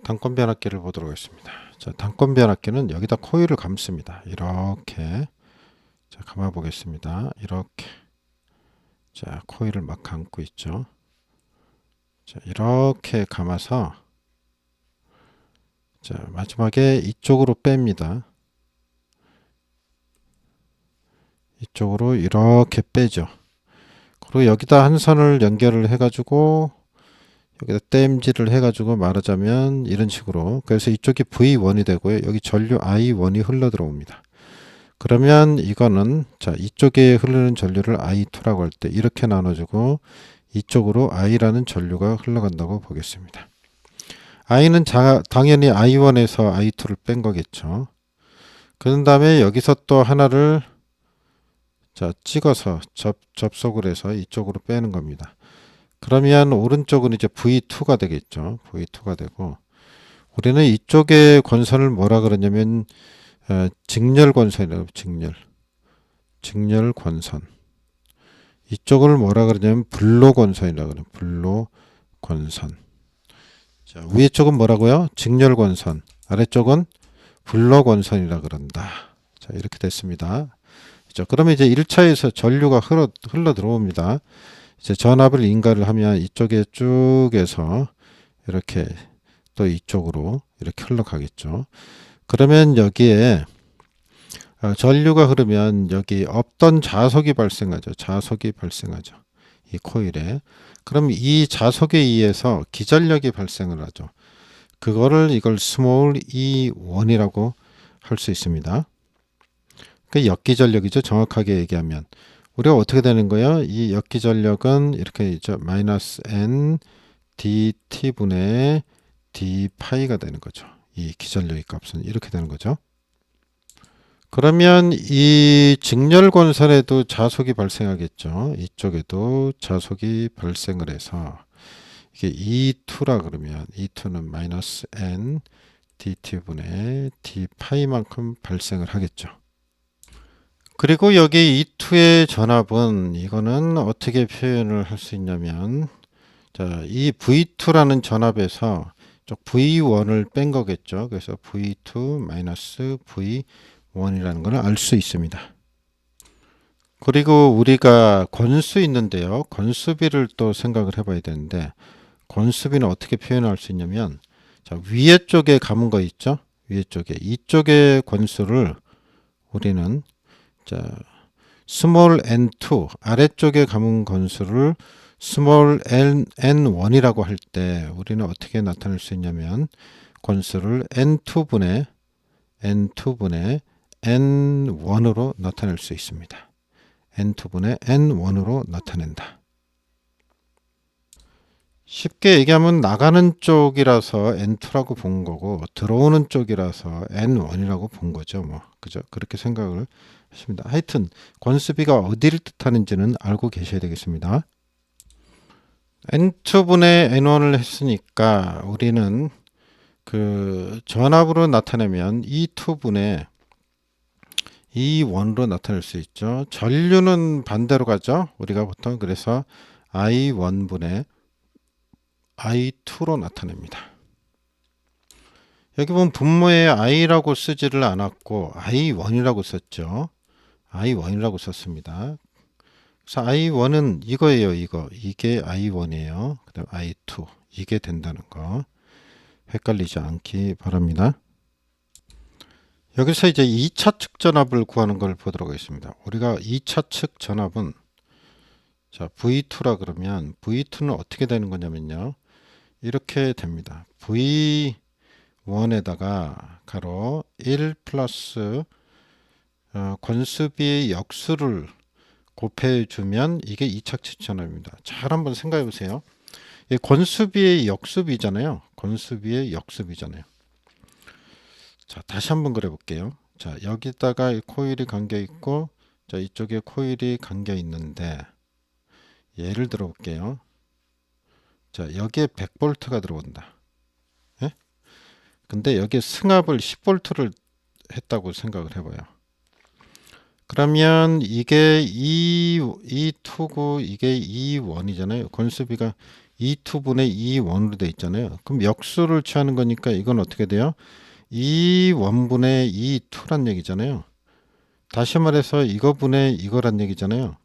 단권 변압기를 보도록 하겠습니다. 자, 단권 변압기는 여기다 코일을 감습니다. 이렇게. 자, 감아 보겠습니다. 이렇게. 자, 코일을 막 감고 있죠. 자, 이렇게 감아서 자, 마지막에 이쪽으로 뺍니다. 이쪽으로 이렇게 빼죠. 그리고 여기다 한 선을 연결을 해가지고 여기다 땜질을 해가지고 말하자면 이런 식으로, 그래서 이쪽이 V1이 되고요. 여기 전류 I1이 흘러 들어옵니다. 그러면 이거는 자, 이쪽에 흐르는 전류를 I2라고 할 때 이렇게 나눠주고 이쪽으로 I라는 전류가 흘러간다고 보겠습니다. I는 당연히 I1에서 I2를 뺀 거겠죠. 그런 다음에 여기서 또 하나를 자, 찍어서 접속을 해서 이쪽으로 빼는 겁니다. 그러면 오른쪽은 이제 V2가 되겠죠. V2가 되고, 우리는 이쪽의 권선을 뭐라 그러냐면 직렬 권선이라고. 직렬 권선. 이쪽을 뭐라 그러냐면 불로 권선이라고 그래요. 불로 권선. 자, 위에 쪽은 뭐라고요? 직렬 권선. 아래쪽은 불로 권선이라 그런다. 자, 이렇게 됐습니다. 그렇죠? 그러면 이제 1차에서 전류가 흘러 들어옵니다. 이제 전압을 인가를 하면 이쪽에 쭉에서 이렇게 또 이쪽으로 이렇게 흘러가겠죠. 그러면 여기에 전류가 흐르면 여기 없던 자속이 발생하죠. 자속이 발생하죠. 이 코일에. 그럼 이 자속에 의해서 기전력이 발생을 하죠. 이걸 스몰 E1이라고 할 수 있습니다. 그 역기전력이죠. 정확하게 얘기하면. 우리가 어떻게 되는 거예요? 이 역기전력은 이렇게 있죠. 마이너스 N dt분의 d 파이가 되는 거죠. 이 기전력의 값은 이렇게 되는 거죠. 그러면 이 직렬 권선에도 자속이 발생하겠죠. 이쪽에도 자속이 발생을 해서 이게 E2라 그러면 E2는 마이너스 N dt분의 d 파이만큼 발생을 하겠죠. 그리고 여기 E2의 전압은 이거는 어떻게 표현을 할 수 있냐면, 자, 이 V2라는 전압에서 쪽 V1을 뺀 거겠죠. 그래서 V2 마이너스 V1이라는 걸 알 수 있습니다. 그리고 우리가 권수 있는데요. 권수비를 또 생각을 해봐야 되는데, 권수비는 어떻게 표현할 수 있냐면, 자, 위에 쪽에 감은 거 있죠. 위에 쪽에 이쪽의 권수를 우리는 자, 스몰 n2 아래쪽에 감은 권수를 스몰 n1이라고 할 때 우리는 어떻게 나타낼 수 있냐면 권수를 n2분의 n1으로 나타낼 수 있습니다. n2분의 n1으로 나타낸다. 쉽게 얘기하면 나가는 쪽이라서 n2라고 본 거고 들어오는 쪽이라서 n1이라고 본 거죠. 뭐 그죠? 그렇게 생각을 하십니다. 하여튼 권수비가 어디를 뜻하는지는 알고 계셔야 되겠습니다. n2분의 n1을 했으니까 우리는 그 전압으로 나타내면 E2분의 E1으로 나타낼 수 있죠. 전류는 반대로 가죠. 우리가 보통 그래서 I1분의 I2로 나타냅니다. 여기 보면 분모에 I라고 쓰지를 않았고 I1이라고 썼죠. I1이라고 썼습니다. 그래서 I1은 이거예요. 이게 I1이에요. 그 다음 I2 이게 된다는 거 헷갈리지 않기 바랍니다. 여기서 이제 2차 측 전압을 구하는 걸 보도록 하겠습니다. 우리가 2차 측 전압은 자 V2라 그러면 V2는 어떻게 되는 거냐면요. 이렇게 됩니다. V1에다가 가로 1 플러스 권수비의 역수를 곱해주면 이게 2차 측 전압입니다. 잘 한번 생각해 보세요. 권수비의 역수비잖아요. 권수비의 역수비잖아요. 자, 다시 한번 그려 볼게요. 자, 여기다가 코일이 감겨 있고 자, 이쪽에 코일이 감겨 있는데 예를 들어 볼게요. 자, 여기에 100V가 들어온다. 예? 근데 여기에 승합을 10V를 했다고 생각을 해봐요. 그러면 이게 E2고 이게 E1이잖아요. 권수비가 E2분의 E1으로 돼 있잖아요. 그럼 역수를 취하는 거니까 이건 어떻게 돼요? E1분의 E2란 얘기잖아요. 다시 말해서 이거분의 이거란 얘기잖아요.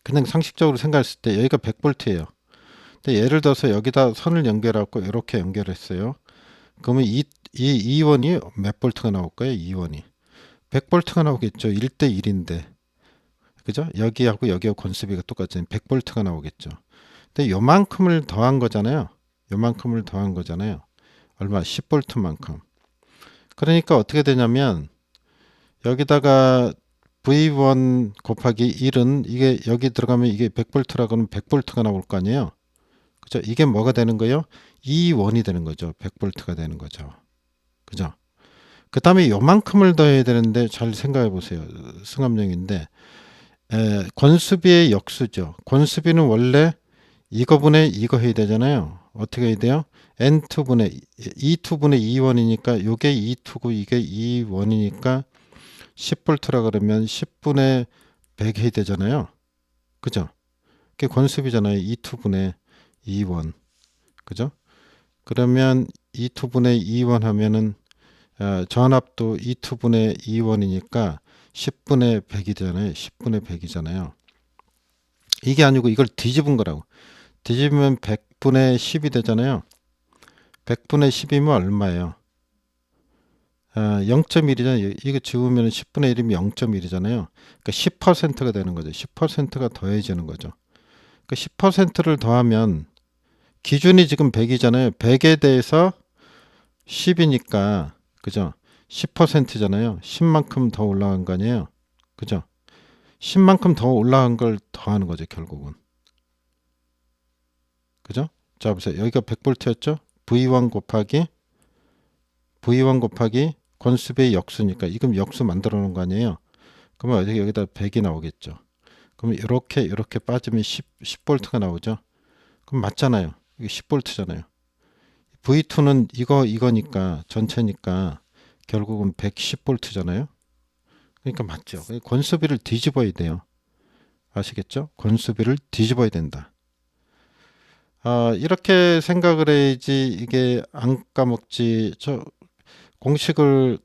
그냥 상식적으로 생각했을 때 여기가 100V예요. 근데 예를 들어서 여기다 선을 연결하고 이렇게 연결했어요. 그러면 이 E1이 몇 볼트가 나올 거예요? E1이 100V가 나오겠죠. 1대 1인데. 그죠? 여기하고 여기하고 권수비가 똑같잖아요. 100V가 나오겠죠. 근데 요만큼을 더한 거잖아요. 요만큼을 더한 거잖아요. 얼마? 10V만큼. 그러니까 어떻게 되냐면 여기다가 V1 곱하기 1은 이게 여기 들어가면 이게 100V라고 하면 100V가 나올 거 아니에요. 그죠? 이게 뭐가 되는 거예요? E1이 되는 거죠. 100V가 되는 거죠. 그죠? 그 다음에 요만큼을 더해야 되는데 잘 생각해 보세요. 승합령인데 권수비의 역수죠. 권수비는 원래 이거분의 이거 해야 되잖아요. 어떻게 해야 돼요? N2분의 E2분의 E1이니까 요게 E2고 이게 E1이니까 10V라 그러면 10분의 100 해야 되잖아요. 그죠? 그게 권수비잖아요. E2분의 E1. 그죠? 그러면 E2분의 E1 하면은 전압도 E2분의 E1이니까 10분의 100이잖아요. 10분의 100이잖아요. 이게 아니고 이걸 뒤집은 거라고. 뒤집으면 100분의 10이 되잖아요. 100분의 10이면 얼마예요? 0.1이잖아요. 이거 지우면 10분의 1이면 0.1이잖아요. 그러니까 10%가 되는 거죠. 10%가 더해지는 거죠. 그러니까 10%를 더하면 기준이 지금 100이잖아요. 100에 대해서 10이니까 그죠? 10%잖아요. 10만큼 더 올라간 거 아니에요. 그죠? 10만큼 더 올라간 걸 더하는 거죠, 결국은. 그죠? 자, 보세요. 여기가 100V였죠? V1 곱하기 권수비의 역수니까 이금 역수 만들어 놓은 거 아니에요. 그러면 여기다 100이 나오겠죠. 그럼 이렇게 빠지면 10V가 나오죠. 그럼 맞잖아요. 이게 10V잖아요. V2는 이거니까 전체니까 결국은 110V잖아요. 그러니까 맞죠. 권수비를 뒤집어야 돼요. 아시겠죠? 권수비를 뒤집어야 된다. 이렇게 생각을 해야지 이게 안 까먹지. 저 공식을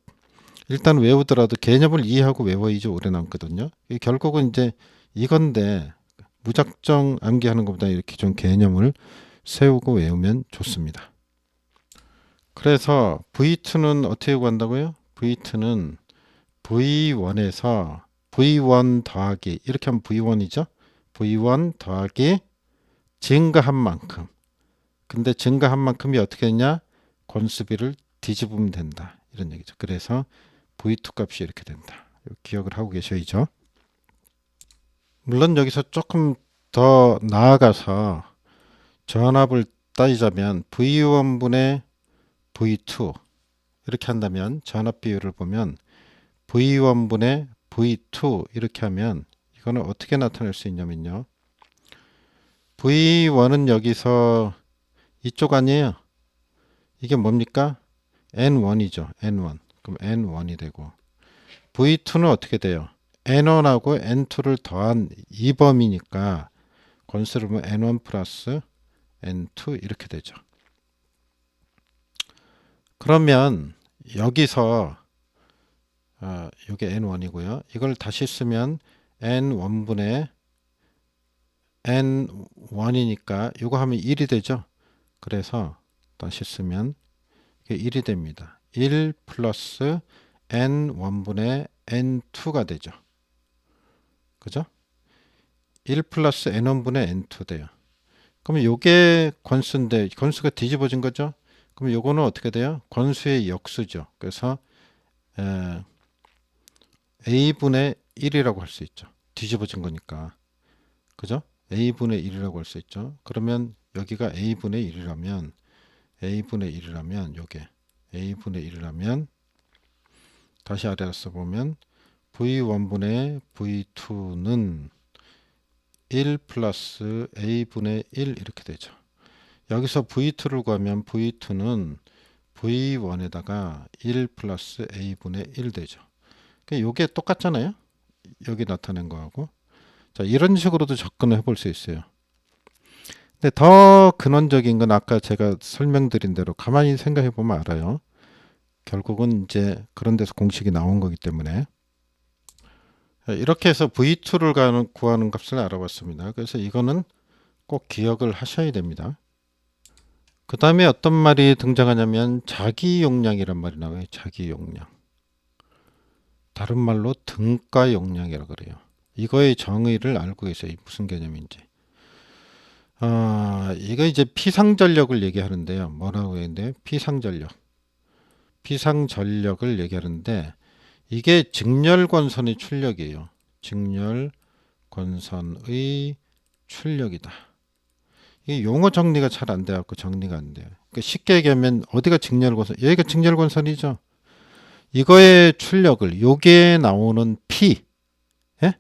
일단 외우더라도 개념을 이해하고 외워야지 오래 남거든요. 결국은 이제 이건데 무작정 암기하는 것보다 이렇게 좀 개념을 세우고 외우면 좋습니다. 그래서 V2는 어떻게 구한다고요? V2는 V1에서 V1 더하기 이렇게 하면 V1이죠. V1 더하기 증가한 만큼. 근데 증가한 만큼이 어떻게 되냐? 권수비를 뒤집으면 된다. 이런 얘기죠. 그래서 V2 값이 이렇게 된다. 기억을 하고 계셔야죠. 물론 여기서 조금 더 나아가서 전압을 따지자면 V1분의 V2 이렇게 한다면 전압 비율을 보면 V1분의 V2 이렇게 하면 이거는 어떻게 나타낼 수 있냐면요. V1은 여기서 이쪽 아니에요. 이게 뭡니까? N1이죠. N1. 그럼 N1이 되고 V2는 어떻게 돼요? N1하고 N2를 더한 2범이니까 건수를 보면 N1 플러스 N2 이렇게 되죠. 그러면 여기서 이게 N1이고요. 이걸 다시 쓰면 N1분의 N1이니까 이거 하면 1이 되죠. 그래서 다시 쓰면 이게 1이 됩니다. 1 플러스 N1분의 N2가 되죠. 그죠? 1 플러스 N1분의 N2 돼요. 그러면 요게 권수인데 권수가 뒤집어진 거죠. 그럼 요거는 어떻게 돼요? 권수의 역수죠. 그래서 A분의 1이라고 할 수 있죠. 뒤집어진 거니까. 그죠? A분의 1이라고 할 수 있죠. 그러면 여기가 A분의 1이라면 A분의 1이라면 요게 A분의 1이라면 다시 아래로 써보면 V1분의 V2는 1 플러스 A분의 1 이렇게 되죠. 여기서 V2를 구하면 V2는 V1에다가 1 플러스 A분의 1 되죠. 그러니까 이게 똑같잖아요. 여기 나타낸 거하고. 자, 이런 식으로도 접근을 해볼 수 있어요. 근데 더 근원적인 건 아까 제가 설명드린 대로 가만히 생각해 보면 알아요. 결국은 이제 그런 데서 공식이 나온 거기 때문에 이렇게 해서 V2를 구하는 값을 알아봤습니다. 그래서 이거는 꼭 기억을 하셔야 됩니다. 그 다음에 어떤 말이 등장하냐면 자기 용량이란 말이 나와요. 자기 용량. 다른 말로 등가 용량이라고 그래요. 이거의 정의를 알고 계세요. 무슨 개념인지. 이거 이제 피상전력을 얘기하는데요. 뭐라고 했는데 피상전력. 피상전력을 얘기하는데 이게 직렬권선의 출력이에요. 직렬권선의 출력이다. 이 용어 정리가 잘 안 돼갖고 정리가 안 돼요. 그러니까 쉽게 얘기하면 어디가 직렬권선? 여기가 직렬권선이죠. 이거의 출력을 여기에 나오는 P, 예?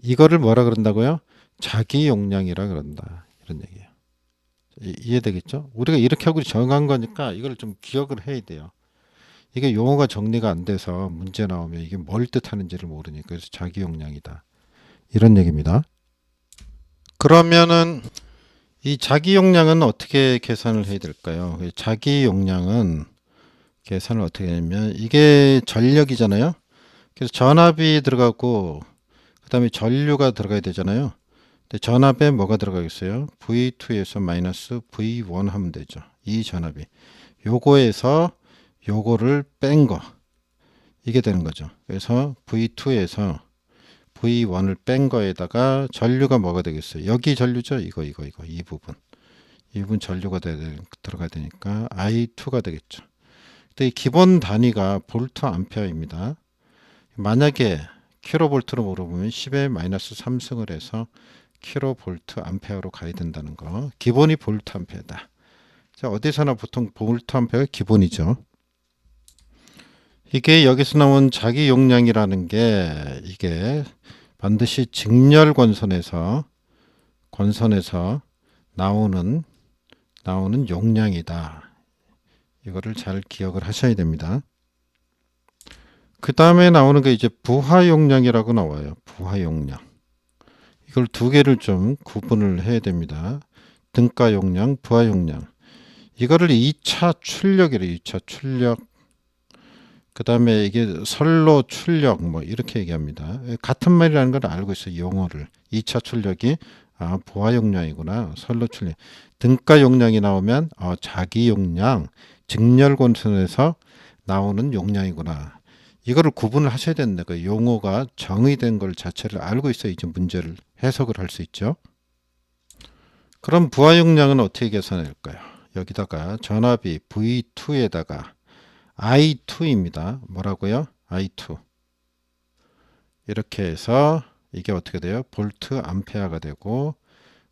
이거를 뭐라 그런다고요? 자기 용량이라 그런다. 이런 얘기예요. 이해되겠죠? 우리가 이렇게 하고 정한 거니까 이걸 좀 기억을 해야 돼요. 이게 용어가 정리가 안 돼서 문제 나오면 이게 뭘 뜻하는지를 모르니까 그래서 자기 용량이다. 이런 얘기입니다. 그러면은 이 자기 용량은 어떻게 계산을 해야 될까요? 자기 용량은 계산을 어떻게 하냐면 이게 전력이잖아요. 그래서 전압이 들어가고 그다음에 전류가 들어가야 되잖아요. 근데 전압에 뭐가 들어가겠어요? V2에서 마이너스 V1 하면 되죠. 이 전압이 요거에서 요거를 뺀 거 이게 되는 거죠. 그래서 V2에서 V1을 뺀 거에다가 전류가 뭐가 되겠어요? 여기 전류죠. 이거 이 부분 전류가 들어가야 되니까 I2가 되겠죠. 근데 이 기본 단위가 볼트 암페어입니다. 만약에 킬로볼트로 물어보면 10의 마이너스 3승을 해서 킬로볼트 암페어로 가야 된다는 거. 기본이 볼트 암페어다. 자, 어디서나 보통 볼트 암페어가 기본이죠. 이게 여기서 나온 자기 용량이라는 게 이게 반드시 직렬 권선에서 나오는 용량이다. 이거를 잘 기억을 하셔야 됩니다. 그 다음에 나오는 게 이제 부하 용량이라고 나와요. 부하 용량. 이걸 두 개를 좀 구분을 해야 됩니다. 등가 용량, 부하 용량. 이거를 2차 출력이래요. 2차 출력. 그 다음에 이게 선로 출력 뭐 이렇게 얘기합니다. 같은 말이라는 걸 알고 있어요. 용어를. 2차 출력이 부하 용량이구나. 선로 출력. 등가 용량이 나오면 자기 용량, 직렬권선에서 나오는 용량이구나. 이거를 구분을 하셔야 되는데 그 용어가 정의된 걸 자체를 알고 있어야 이제 문제를 해석을 할 수 있죠. 그럼 부하 용량은 어떻게 계산할까요? 여기다가 전압이 V2에다가 I2입니다. 뭐라고요? I2. 이렇게 해서 이게 어떻게 돼요? 볼트 암페어가 되고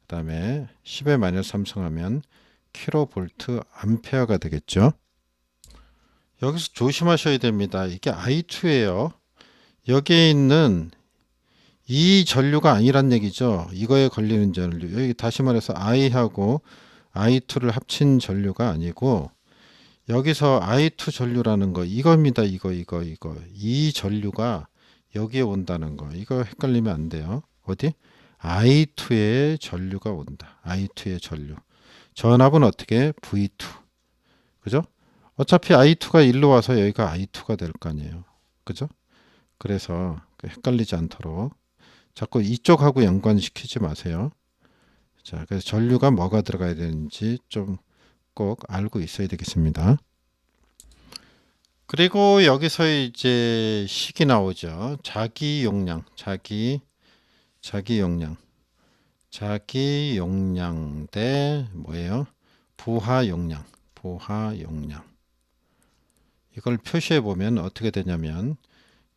그 다음에 10의 마이너스 3승하면 킬로볼트 암페어가 되겠죠. 여기서 조심하셔야 됩니다. 이게 I2예요. 여기에 있는 이 전류가 아니란 얘기죠. 이거에 걸리는 전류. 여기 다시 말해서 I하고 I2를 합친 전류가 아니고 여기서 I2 전류라는 거 이겁니다. 이거. 이 전류가 여기에 온다는 거. 이거 헷갈리면 안 돼요. 어디? I2의 전류가 온다. I2의 전류. 전압은 어떻게? V2. 그죠? 어차피 I2가 일로 와서 여기가 I2가 될 거 아니에요. 그죠? 그래서 헷갈리지 않도록 자꾸 이쪽하고 연관시키지 마세요. 자, 그래서 전류가 뭐가 들어가야 되는지 좀 꼭 알고 있어야 되겠습니다. 그리고 여기서 이제 식이 나오죠. 자기 용량, 자기 용량. 자기 용량 대 뭐예요? 부하 용량, 이걸 표시해 보면 어떻게 되냐면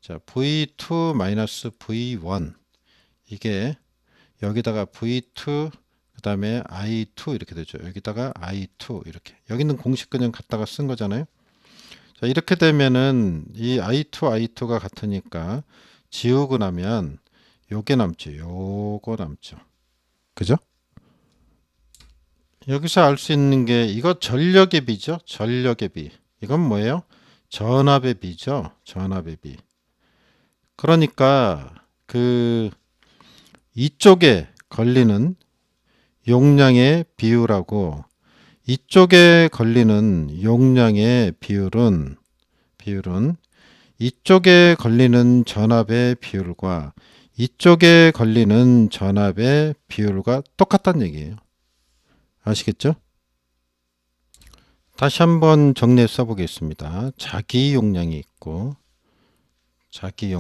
자, V2 마이너스 V1 이게 여기다가 V2 그 다음에 I2 이렇게 되죠. 여기다가 I2 이렇게 여기는 공식 그냥 갖다가 쓴 거잖아요. 자, 이렇게 되면은 이 I2가 같으니까 지우고 나면 요게 남죠. 요거 남죠. 그죠? 여기서 알 수 있는 게 이거 전력의 비죠. 전력의 비. 이건 뭐예요? 전압의 비죠. 전압의 비. 그러니까 그 이쪽에 걸리는 용량의 비율하고 이쪽에 걸리는 용량의 비율은 이쪽에 걸리는 전압의 비율과 이쪽에 걸리는 전압의 비율과 똑같다는 얘기예요. 아시겠죠? 다시 한번 정리해 써 보겠습니다. 자기 용량이 있고 자기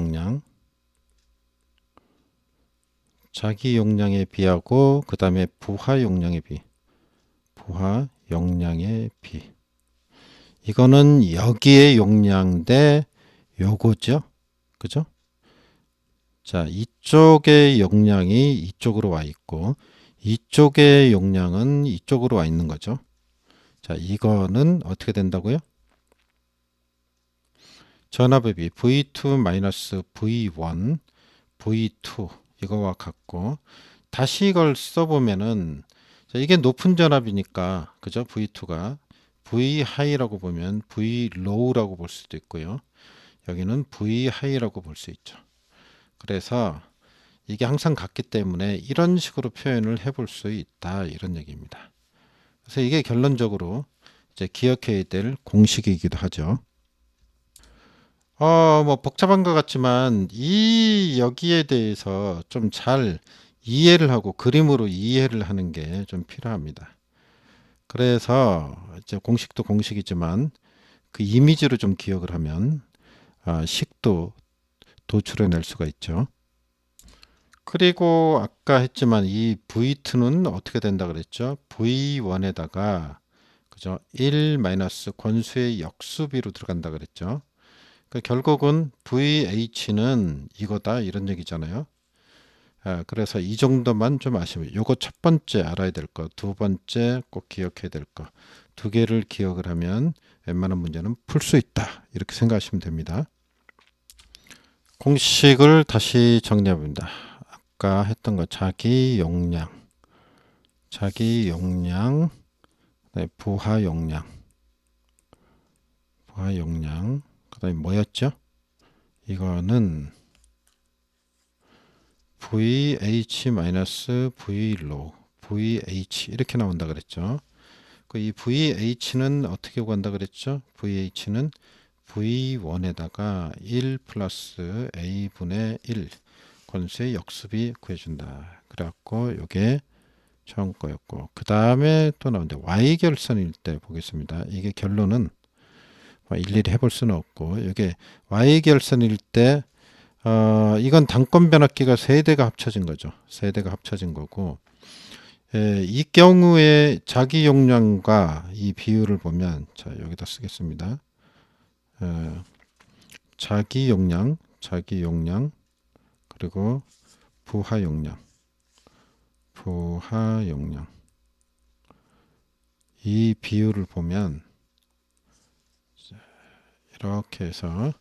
용량에 비하고 그 다음에 부하 용량에 비. 이거는 여기의 용량 대 요거죠. 그죠? 자, 이쪽의 용량이 이쪽으로 와 있고 이쪽의 용량은 이쪽으로 와 있는 거죠. 자, 이거는 어떻게 된다고요? 전압의 비 V2-V1 V2 이거와 같고 다시 이걸 써보면은 자, 이게 높은 전압이니까 그죠? V2가 V 하이라고 보면 V low라고 볼 수도 있고요. 여기는 V 하이라고 볼 수 있죠. 그래서 이게 항상 같기 때문에 이런 식으로 표현을 해볼 수 있다 이런 얘기입니다. 그래서 이게 결론적으로 이제 기억해야 될 공식이기도 하죠. 뭐 복잡한 것 같지만 이 여기에 대해서 좀 잘 이해를 하고 그림으로 이해를 하는 게 좀 필요합니다. 그래서 이제 공식도 공식이지만 그 이미지로 좀 기억을 하면 식도 도출해낼 수가 있죠. 그리고 아까 했지만 이 V2는 어떻게 된다 그랬죠? V1에다가 그죠? 1 마이너스 권수의 역수비로 들어간다 그랬죠. 그러니까 결국은 VH는 이거다 이런 얘기잖아요. 그래서 이 정도만 좀 아시면 요거 첫 번째 알아야 될 거, 두 번째 꼭 기억해야 될 거, 두 개를 기억을 하면 웬만한 문제는 풀 수 있다 이렇게 생각하시면 됩니다. 공식을 다시 정리해 봅니다. 아까 했던 거 자기 용량, 네, 부하 용량, 그다음에 뭐였죠? 이거는 VH-V low, VH 이렇게 나온다 그랬죠. 이 VH는 어떻게 구한다 그랬죠? VH는 V1에다가 1 플러스 A분의 1 권수의 역수비 구해준다. 그래갖고 요게 처음 거였고 그 다음에 또 나오는데 Y결선일 때 보겠습니다. 이게 결론은 일일이 해볼 수는 없고 이게 Y결선일 때 이건 단권 변압기가 세 대가 합쳐진 거죠. 세 대가 합쳐진 거고 이 경우에 자기 용량과 이 비율을 보면 자 여기다 쓰겠습니다. 자기 용량 그리고 부하 용량 이 비율을 보면 이렇게 해서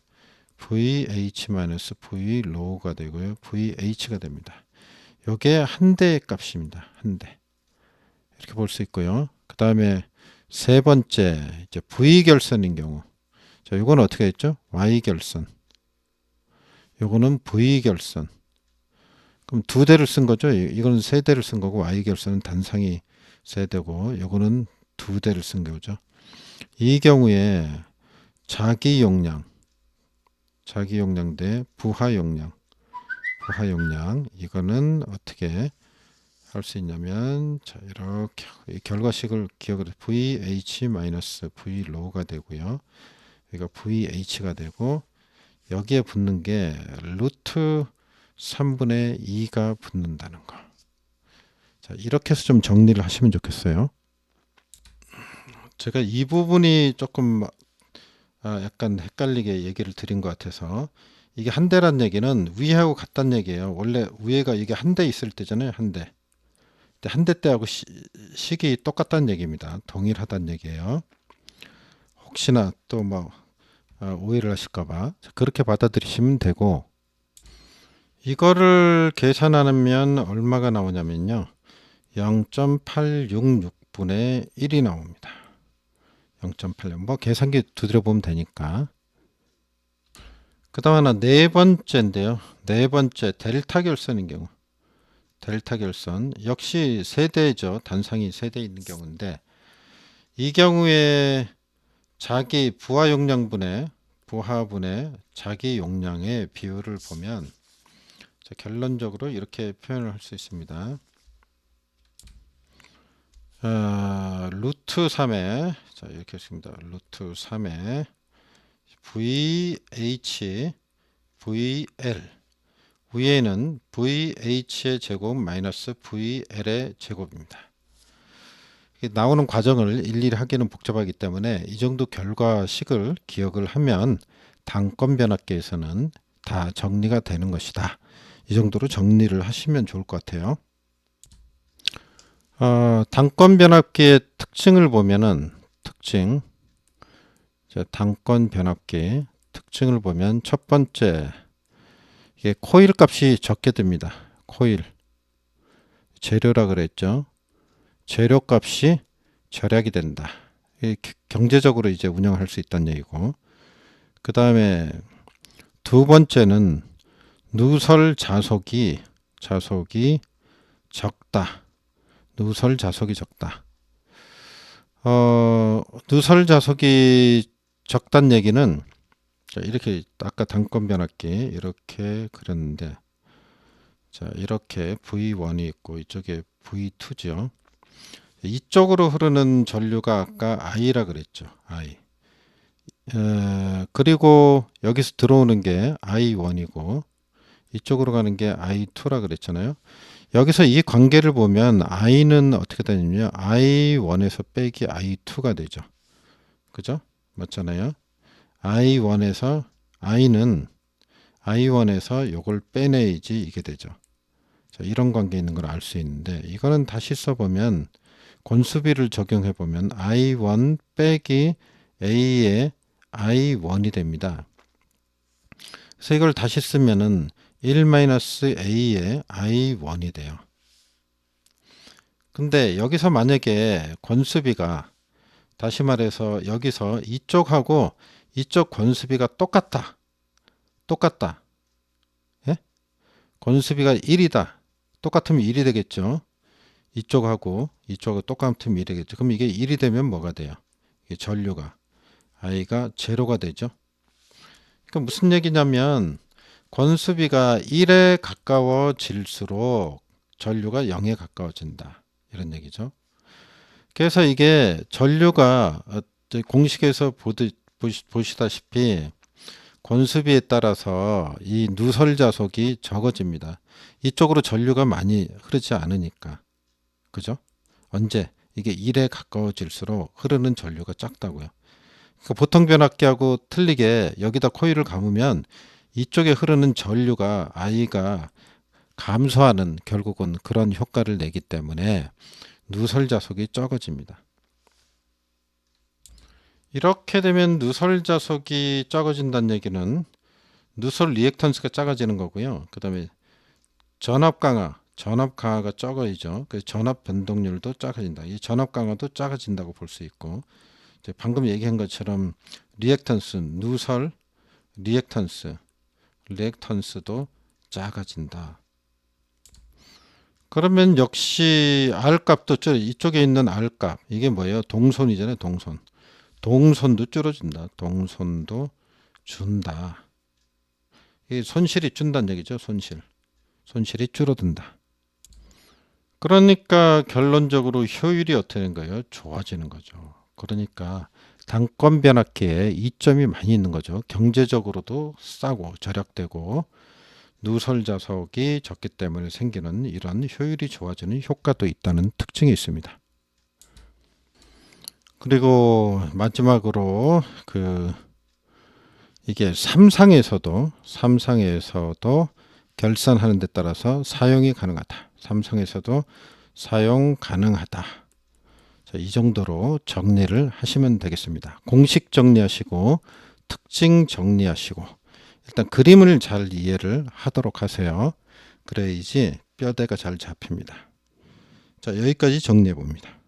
VH-V low가 되고요. VH가 됩니다. 이게 한 대의 값입니다. 한 대. 이렇게 볼 수 있고요. 그 다음에 세 번째 이제 V결선인 경우 자, 요거는 어떻게 했죠? Y결선. 요거는 V결선. 그럼 두 대를 쓴 거죠. 이거는 세 대를 쓴 거고 Y결선은 단상이 세 대고 요거는 두 대를 쓴 거죠. 이 경우에 자기 용량 대 부하 용량 이거는 어떻게 할 수 있냐면 자 이렇게 결과식을 기억을 VH-V low가 되고요. 여기가 VH가 되고 여기에 붙는 게 루트 3분의 2가 붙는다는 거. 자 이렇게 해서 좀 정리를 하시면 좋겠어요. 제가 이 부분이 조금 약간 헷갈리게 얘기를 드린 것 같아서 이게 한 대란 얘기는 위하고 같다는 얘기예요. 원래 위에가 이게 한 대 있을 때잖아요. 한 대. 한 대 때하고 식이 똑같다는 얘기입니다. 동일하다는 얘기예요. 혹시나 또 오해를 하실까봐 그렇게 받아들이시면 되고 이거를 계산하면 얼마가 나오냐면요. 0.866분의 1이 나옵니다. 0.86. 계산기 두드려 보면 되니까. 그 다음 하나 네 번째인데요. 네 번째 델타 결선인 경우. 델타 결선 역시 세대죠. 단상이 세대 있는 경우인데 이 경우에 자기 부하 용량분의 자기 용량의 비율을 보면 자, 결론적으로 이렇게 표현을 할 수 있습니다. 루트 3에 자 이렇게 했습니다. 루트 3에 VH VL 위에는 VH의 제곱 마이너스 VL의 제곱입니다. 나오는 과정을 일일이 하기는 복잡하기 때문에 이 정도 결과식을 기억을 하면 단건 변압기에서는 다 정리가 되는 것이다. 이 정도로 정리를 하시면 좋을 것 같아요. 단건 변압기의 특징을 보면은 단건 변압기 특징을 보면 첫 번째 이게 코일 값이 적게 듭니다. 코일 재료라 그랬죠. 재료 값이 절약이 된다. 경제적으로 이제 운영할 수 있다는 얘기고, 그 다음에 두 번째는 누설 자속이 적다. 누설 자속이 적다. 누설 자속이 적다는 얘기는 자, 이렇게 아까 단건 변압기 이렇게 그렸는데 자 이렇게 V1이 있고 이쪽에 V2죠. 이쪽으로 흐르는 전류가 아까 I라 그랬죠. I. 그리고 여기서 들어오는 게 I1이고 이쪽으로 가는 게 I2라 그랬잖아요. 여기서 이 관계를 보면 I는 어떻게 되냐면 I1에서 빼기 I2가 되죠. 그죠? 맞잖아요. I1에서 요걸 빼내야지 이게 되죠. 자, 이런 관계 있는 걸 알 수 있는데 이거는 다시 써보면 권수비를 적용해 보면 I1 빼기 A의 I1이 됩니다. 그래서 이걸 다시 쓰면은 1-A의 I1이 돼요. 근데 여기서 만약에 권수비가 다시 말해서 여기서 이쪽하고 이쪽 권수비가 똑같다. 예? 권수비가 1이다. 똑같으면 1이 되겠죠. 이쪽하고 똑같으면 1이 되겠죠. 그럼 이게 1이 되면 뭐가 돼요? 이게 전류가 I가 제로가 되죠. 그러니까 무슨 얘기냐면 권수비가 1에 가까워질수록 전류가 0에 가까워진다. 이런 얘기죠. 그래서 이게 전류가 공식에서 보시다시피 권수비에 따라서 이 누설 자속이 적어집니다. 이쪽으로 전류가 많이 흐르지 않으니까. 그죠? 언제? 이게 1에 가까워질수록 흐르는 전류가 작다고요. 그러니까 보통 변압기하고 틀리게 여기다 코일을 감으면 이쪽에 흐르는 전류가 I가 감소하는 결국은 그런 효과를 내기 때문에 누설 자속이 적어집니다. 이렇게 되면 누설 자속이 적어진다는 얘기는 누설 리액턴스가 작아지는 거고요. 그 다음에 전압 강화가 적어지죠. 그래서 전압 변동률도 작아진다. 이 전압 강화도 작아진다고 볼 수 있고 방금 얘기한 것처럼 리액턴스, 누설 리액턴스도 작아진다. 그러면 역시 R값도 이쪽에 있는 R값 이게 뭐예요? 동손이잖아요. 동손도 줄어진다. 동손도 준다. 이게 손실이 준다는 얘기죠. 손실이 줄어든다. 그러니까 결론적으로 효율이 어떻게 되는 거예요? 좋아지는 거죠. 그러니까 단건 변압기에 이점이 많이 있는 거죠. 경제적으로도 싸고 절약되고 누설 자석이 적기 때문에 생기는 이런 효율이 좋아지는 효과도 있다는 특징이 있습니다. 그리고 마지막으로 이게 삼상에서도 결산하는 데 따라서 사용이 가능하다. 삼성에서도 사용 가능하다. 자, 이 정도로 정리를 하시면 되겠습니다. 공식 정리하시고 특징 정리하시고 일단 그림을 잘 이해를 하도록 하세요. 그래야지 뼈대가 잘 잡힙니다. 자, 여기까지 정리해 봅니다.